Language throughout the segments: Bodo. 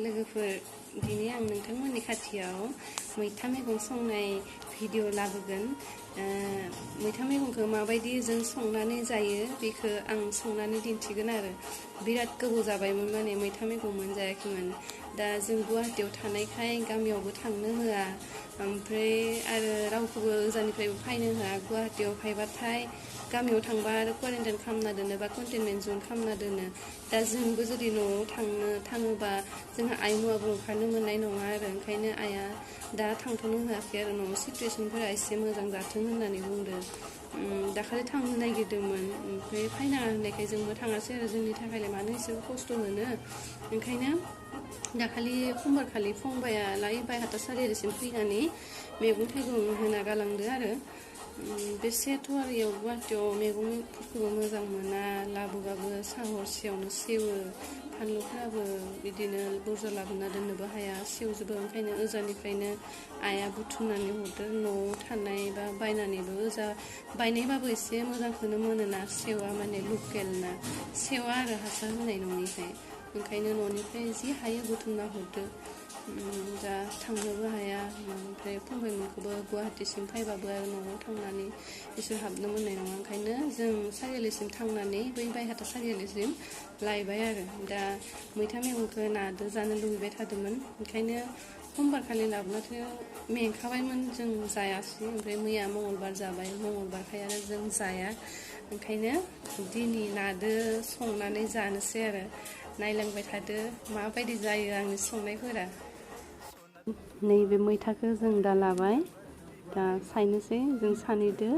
लोगोफोर दिनै आं नोंथांमोननि खाथियाव मैथा मैगं संनाय भिडिअ लाबोगोन। मैथा मैगंखौ माबायदि जों संनानै जायो बेखौ आं संनानै दिन्थिगोन आरो। बिराद गोबाव जाबायमोन माने मैथा मैगं मोनजायाखैमोन। दा जों गुवाहाटियाव थानायखाय गामियावबो थांनो होआ, ओमफ्राय आरो रावखौबो ओजानिफ्रायबो फैनो होआ। गुवाहाटियाव फैबाथाय गामियाव थांबा आरो क्वारेन्टाइन खालामना दोनो बा कन्टेनमेन्ट जन खालामना दोनो। दा जोंबो जुदि न'आव थाङोबा जोंहा आइ मुआबो ओंखारनो मोननाय नङा आरो। ओंखायनो आइया दा थांथ'नो होआखै आरो। न'आव सिटुवेसनफोरा एसे मोजां जाथों होननानै बुंदों। दाखालि थांनो नागिरदोंमोन, ओमफ्राय फायनाङा होननायखाय जोंबो थाङासै आरो। जोंनि थाखायलाय मानो एसेबो खस्थ' मोनो। ओंखायनो दाखालि समबारखालि फंबाया बाय हाथासालिसिम फैनानै मैगं थाइगं होना गालांदो आरो। बेसेथ' आरो इयाव गुवाहाटियाव मैगंफोरखौबो मोजां मोना, लाबोबाबो हरसेयावनो सेवो। फानलुफोराबो बिदिनो बुरजा लाबोना दोननोबो हाया, सेवजोबो। ओंखायनो ओजानिफ्रायनो आइया बुथुमनानै हरदो। न'आव थानाय बा बायनानैबो बायनायबाबो एसे मोजांखौनो मोनोना, सेवा माने लकेल ना, सेवा आरो हासार होनाय न'निफ्राय। ओंखायनो न'निफ्राय जि हायो बुथुमना हरदो। दा थांनोबो हाया, ओमफ्राय फंबायमोनखौबो गुवाहाटिसिम फैबाबो आरो न'आव थांनानै बिसोर हाबनो मोननाय नङा। ओंखायनो जों सारियालिसिम थांनानै बै बायहाथा सारियालिसिम लायबाय आरो। दा मैथा मैगंखौ नादो जानो लुबैबाय थादोंमोन, ओंखायनो समबारखालि लाबोनाथ' मेंखाबायमोन, जों जायासै। ओमफ्राय मैया मंगलबार जाबाय, मंगलबारखाय आरो जों जाया। ओंखायनो दिनै नादो संनानै जानोसै आरो। नायलांबाय थादो माबायदि जायो आंनि संनायफोरा। नैबे मैथाखौ जों दा लाबाय, दा सायनोसै जों सानैदो।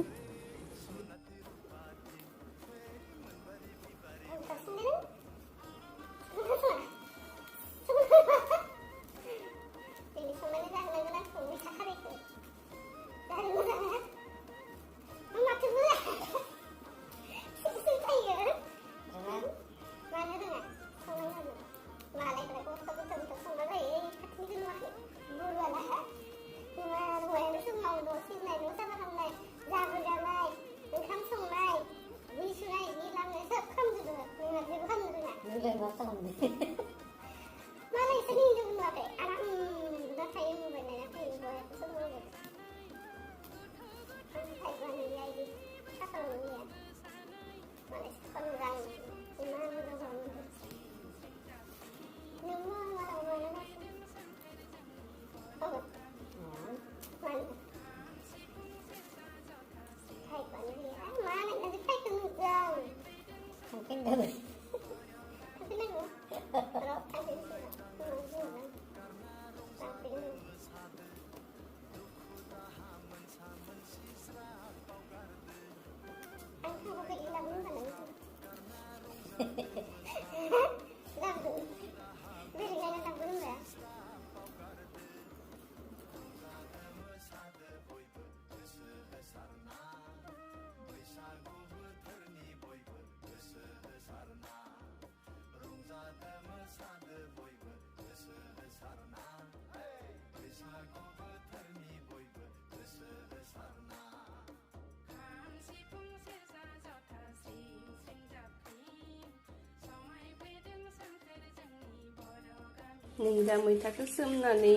नै दा मैथाखौ सोमनानै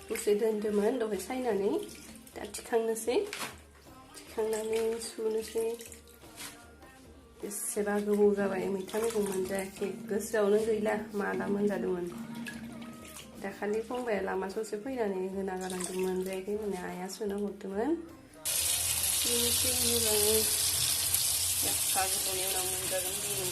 दसे दोन्दोंमोन, दहाय सायनानै। दा थिखांनोसै, थिखांनानै सुनोसै। बेसेबा गोबाव जाबाय मैथा मैगं मोनजायाखै, गोसोआवनो गैला माला मोनजादोंमोन। दाखालि फंबाया लामा ससे फैनानै होना गालांदों, मोनजायाखै होननानै आइया सुना हरदोंमोन। सुनोसै मोजाङै, एफा गोबावनि उनाव मोनजागोन दिनै।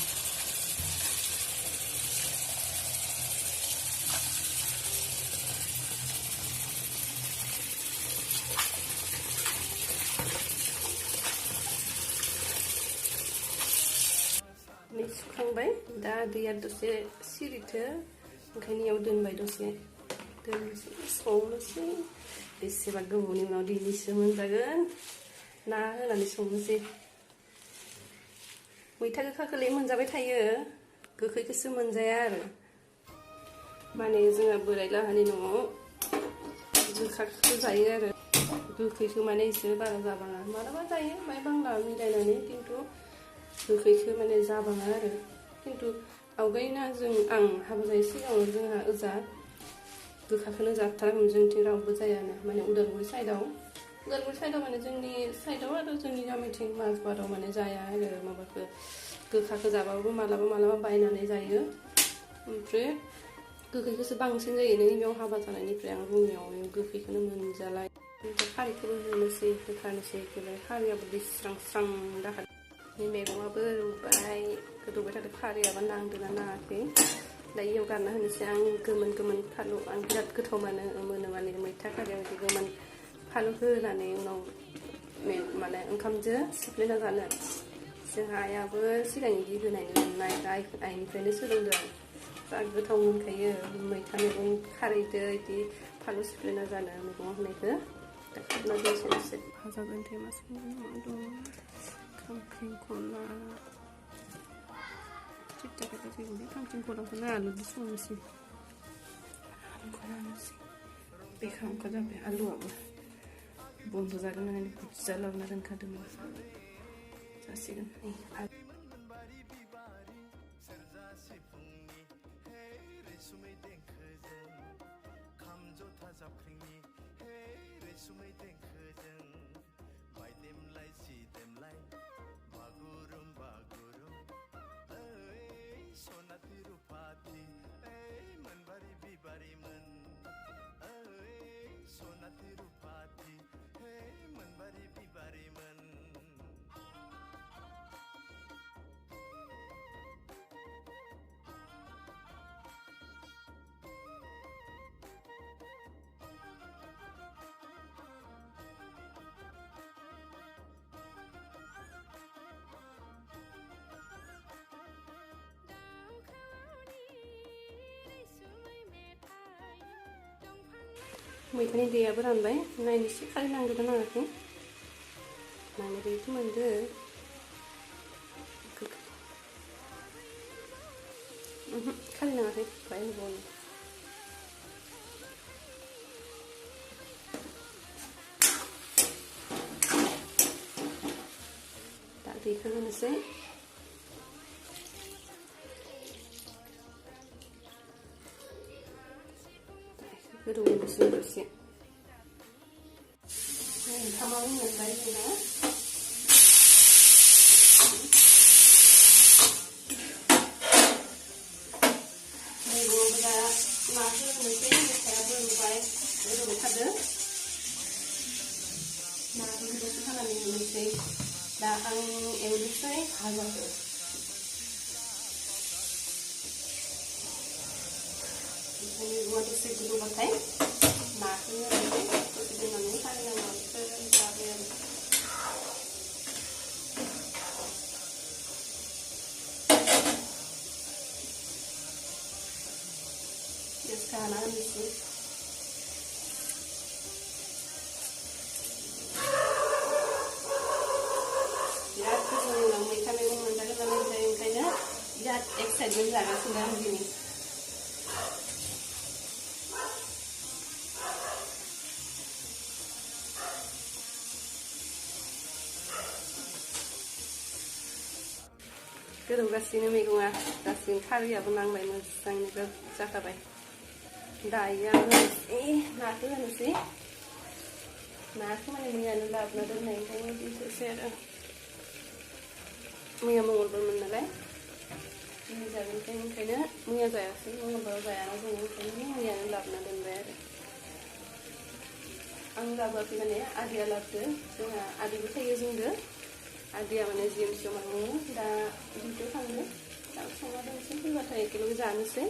सुखांबाय, दा दैया दसे सिरिथो, ओंखायनो इयाव दोनबाय दसे। दोननोसै, संनोसै। बेसेबा गोबावनि उनाव दिनैसो मोनजागोन। ना होनानै संनोसै। मैथा गोखाखौलाय मोनजाबाय थायो, गोखैखौसो मोनजाया आरो। माने जोंहा बोराय लाहानि न'आव गोखाखौ जायो आरो। गोखैखौ माने इसोरो बारा जाबाङा, मालाबा जायो माय बांला मिलायनानै, खिन्थु गोखैखौ माने जाबाङा आरो। खिन्थु आवगायना आं हाबा जायै सिगाङाव जोंहा ओजा गोखाखौनो जाथारामोन जोंथिं रावबो जायानो माने उदालगुरि साइडआव माने जोंनि साइडआव आरो जोंनि गामिथिं माजबाराव माने जाया आरो माबाखौ गोखाखौ जाबाबो मालाबा बायनानै जायो ओमफ्राय गोखैखौसो बांसिन जायो नों बेयाव हाबा जानायनिफ्राय आं बुंनायाव गोखैखौनो मोनजाला ओमफ्राय खारैखौबो होनोसै होखानोसै बेलाय खारैयाबो दै स्रां दाखालि मैगङाबो रुबाय गोदौबाय थादों खारैयाबो नांदोंना नाङाखै दा इयाव गारना होनोसै आं गोमोन फालु आं बिराद गोथाव मोनो माने मैथा खारैयाव बिदि गोमोन फालु होनानै उनाव माने ओंखामजों सिफ्लेना जानो जोंहा आइयाबो सिगां बिदि होनायनो मोननाय आइनिफ्रायनो सोलोंदों जा गोथाव मोनखायो मैथा मैगं खारैदो बिदि फालु सिफ्लेना जानो मैगङाव होनायखौ दा खारना दोनसै भाजा दोनथै मास दं खांख्रिखला खांख्रिखलाखौनो आलुजों संनोसै बे खामखा जाबाय आलुआबो बन्द' जागोन होननानै बुरजा लाबोना दोनखादोंमोन जासिगोन मैथानि दैयाबो रानबाय नायनोसै खारै नांगोन ना नाङाखै नांनाय बायदि मोनदो खारै नाङाखै बाय होबावनो दा दैखौ होनोसै गोदौनोसै दसे ओंखामाबो मोनबाय जोंहा मैगङाबो दा नाखौ होनोसै मैथायाबो रुबाय गोदौबाय थादों नाखौ दसे खानानै होनोसै दा आं एवनोसै भाजाखौ मैगङा दसे गोदौबाथाय नाखौ होनोसै दसे दोननानै खारै नांगौसो जाबाय आरो गेसखौ हाना होनोसै बिराद गोथावनि उनाव मैथा मैगं मोनजागोन नालाय ओंखायनो बिराद एक्साइटमेन्ट जागासिनो आं दिनै गोदौगासिनो मैगङा गासिनो खारैयाबो नांबाय मोजाङैनो जाखाबाय दायो आं नाखौ होनोसै नाखौ माने मैयानो लाबोना दोननाय ओंखायनो दिनोसै आरो मैया मंगलबारमोन नालाय दिनै जागोन ओंखायनो मैया जायासै मंगलबाराव जायाना जोङो ओंखायनो मैयानो लाबोना दोनबाय आरो आं लाबोआखै माने आदैया लाबोदो जोंहा आदैबो थायो जोंजों आदैया माने जिएमसिआव मावो दा डिउटियाव थांदो दा संना दोनसै फैबाथाय एखेलगे जानोसै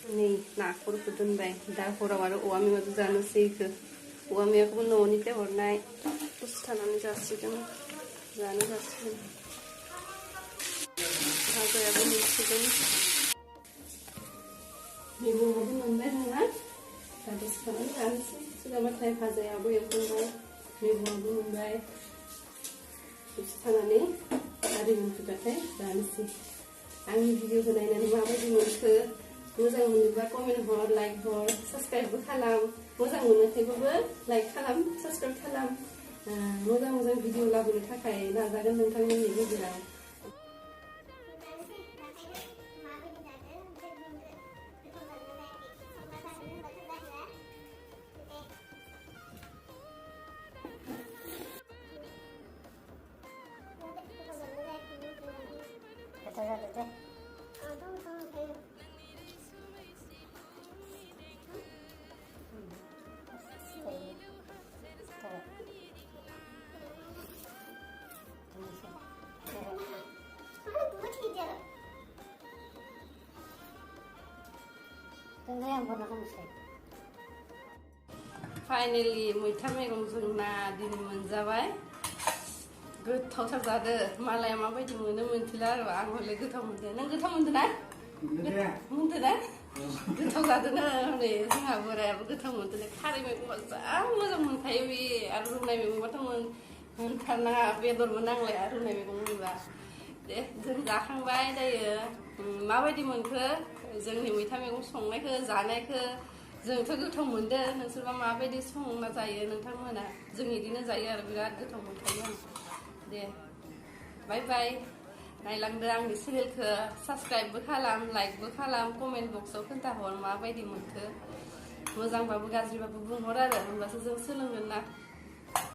नै नाखौबो दोनबाय दा हराव आरो औवा मेवाजों जानोसै इखौ औवा मेवाखौबो न'निफ्राय हरनाय दसे थानानै जासिगोन जानो जासिगोन भाजायाबो मोनसिगोन मैगङाबो मोनबाय जोंहा दा दसे थानानै जानोसै सिगांबाथाय भाजायाबो एवखांबाय मैगङाबो मोनबाय दसे थानानै आदै मोनफैबाथाय जानोसै आंनि भिडिअ होनायनानै माबायदि मोनखो मोजां मोनोबा कमेन्ट हर लाइक हर साबस्क्राइबबो खालाम मोजां मोनाखैबाबो लाइक खालाम साबस्क्राइब खालाम मोजां भिडिअ लाबोनो थाखाय नाजागोन नोंथांमोननि गेजेराव जोंलाय आं बना खालामसै फाइनेलि मैथा मैगं जोंना दिनै मोनजाबाय गोथावथार जादो मालाया माबायदि मोनो मोनथिला आरो आं हले गोथाव मोनदो नों गोथाव मोनदो ना मोनदो ना गोथाव जादोनो हनै जोंहा बोरायाबो गोथाव मोनदो खारै मैगंबा जा मोजां मोनखायो बे आरो रुनाय मैगंबाथ' मोनथारनाङा बेदरबो नांलाया रुनाय मैगं मोनबा दे जों जाखांबाय दायो माबायदि मोनखो जोंनि मैथा मैगं संनायखौ जानायखौ जोंथ' गोथाव मोनदो नोंसोरबा माबायदि संना जायो नोंथांमोना जों इदिनो जायो आरो बिराद गोथाव मोनखायो आं दे बाय बाय नायलांदो आंनि चेनेलखौ साबस्क्राइबबो खालाम लाइकबो खालाम कमेन्ट बक्सआव खोन्थाहर माबायदि मोनखो मोजांबाबो गाज्रिबाबो बुंहर आरो होमबासो जों सोलोंगोन ना